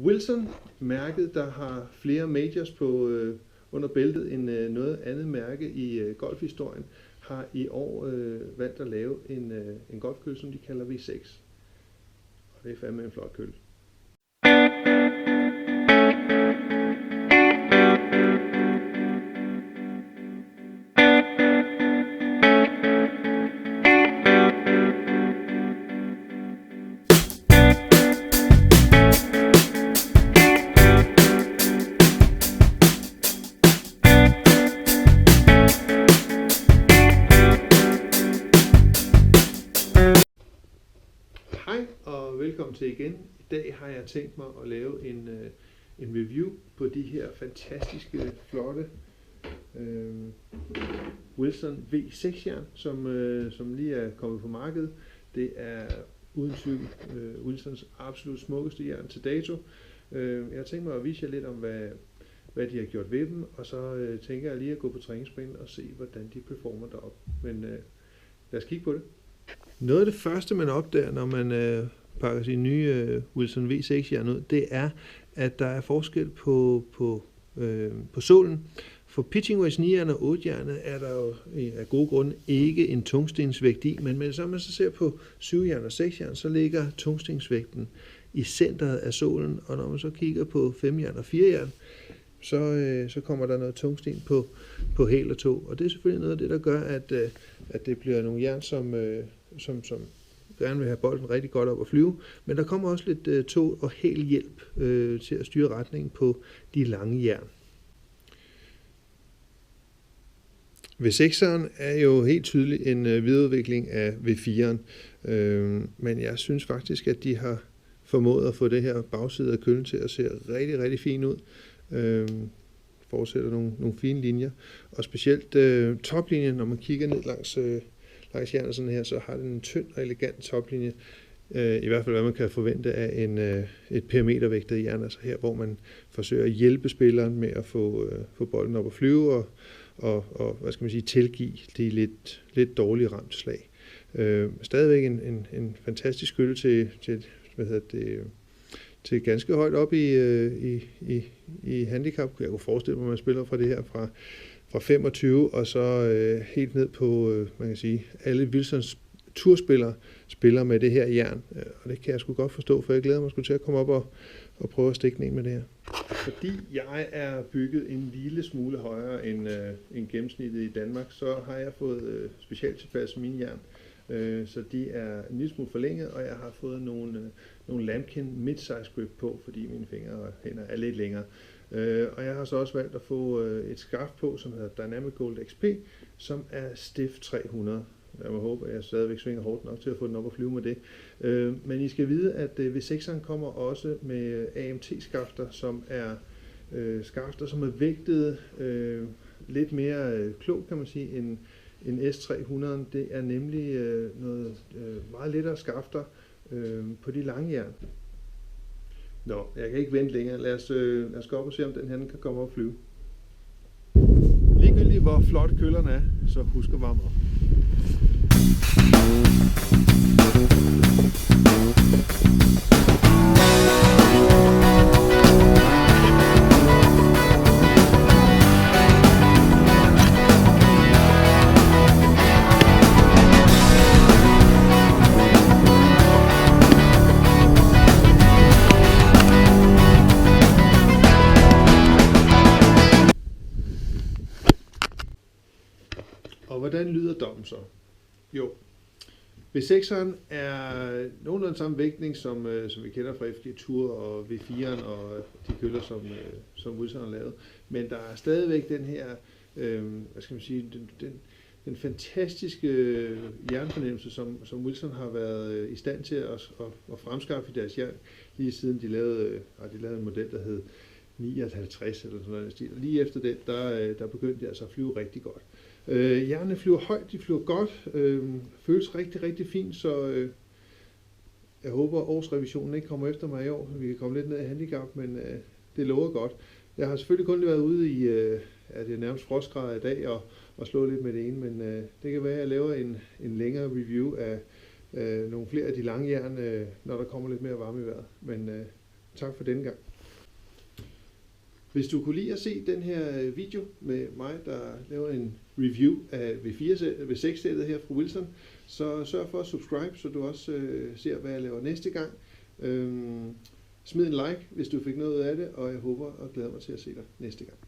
Wilson, mærket, der har flere majors på under bæltet end noget andet mærke i golfhistorien, har i år valgt at lave en golfkølle, som de kalder V6. Og det er fandme en flot kølle. Hej og velkommen til igen. I dag har jeg tænkt mig at lave en review på de her fantastiske, flotte Wilson V6-jern, som lige er kommet på markedet. Det er uden tvivl Wilsons absolut smukkeste jern til dato. Jeg har tænkt mig at vise jer lidt om, hvad de har gjort ved dem, og så tænker jeg lige at gå på træningsbanen og se, hvordan de performer deroppe. Men lad os kigge på det. Noget af det første, man opdager, når man pakker sin nye Wilson V6-jern ud, det er, at der er forskel på sålen. For pitching wedge 9-jern og 8-jernet er der jo af gode grunde ikke en tungstensvægt i, men når man så ser på 7-jern og 6-jern, så ligger tungstensvægten i centret af sålen, og når man så kigger på 5-jern og 4-jern, så kommer der noget tungsten på hæl og tå. Og det er selvfølgelig noget af det, der gør, at det bliver nogle jern, som gerne vil have bolden rigtig godt op at flyve. Men der kommer også lidt tå og hælhjælp til at styre retningen på de lange jern. V6'eren er jo helt tydeligt en videreudvikling af V4'eren. Men jeg synes faktisk, at de har formået at få det her bagside af køllen til at se rigtig, rigtig fint ud. Fortsætter nogle fine linjer, og specielt toplinjen, når man kigger ned langs jernet sådan her, så har den en tynd og elegant toplinje, i hvert fald hvad man kan forvente af et perimetervægtet jern, altså her, hvor man forsøger at hjælpe spilleren med at få bolden op at flyve, og hvad skal man sige, tilgive de lidt dårlige ramt slag. Stadigvæk en fantastisk skytte til ganske højt op i handicap. Jeg kunne forestille mig, at man spiller fra det her fra 25 og så helt ned på, man kan sige, alle Wilsons turspillere spiller med det her jern. Og det kan jeg sgu godt forstå, for jeg glæder mig sgu til at komme op og prøve at stikke ned med det her. Fordi jeg er bygget en lille smule højere end gennemsnittet i Danmark, så har jeg fået specielt tilpasset mine jern. Så de er en lille smule forlænget, og jeg har fået nogle Lamkin mid-size grip på, fordi mine fingre og hænder er lidt længere. Og jeg har så også valgt at få et skaft på, som hedder Dynamic Gold XP, som er stiff 300. Jeg må håbe, at jeg stadigvæk svinger hårdt nok til at få den op og flyve med det. Men I skal vide, at V6'eren kommer også med AMT-skafter, som er skafter, som er vægtet lidt mere klogt, kan man sige, end S300'eren. Det er nemlig noget meget lettere skafter på de lange jern. Nå, jeg kan ikke vente længere. Lad os gå op og se, om den her kan komme op og flyve. Ligegyldigt hvor flot køllerne er, så husk at varme op. Og hvordan lyder dommen så? Jo, V6'eren er nogenlunde samme vægtning, som vi kender fra FG Tour og V4'eren og de køller, som Wilson har lavet. Men der er stadigvæk den her, hvad skal man sige, den fantastiske jernfornemmelse, som Wilson har været i stand til at fremskaffe i deres jern, lige siden de lavede en model, der hed 59 eller sådan noget stil. Og lige efter det, der begyndte de altså at flyve rigtig godt. Jernene flyver højt, de flyver godt, føles rigtig, rigtig fint, så jeg håber, at årsrevisionen ikke kommer efter mig i år. Vi kan komme lidt ned i handicap, men det lover godt. Jeg har selvfølgelig kun været ude i, det er nærmest frostgrader i dag, og slå lidt med det ene, men det kan være, at jeg laver en længere review af nogle flere af de lange jern, når der kommer lidt mere varme i vejret. Men Tak for denne gang. Hvis du kunne lide at se den her video med mig, der laver en review af V6-sættet her fra Wilson, så sørg for at subscribe, så du også ser, hvad jeg laver næste gang. Smid en like, hvis du fik noget af det, og jeg håber og glæder mig til at se dig næste gang.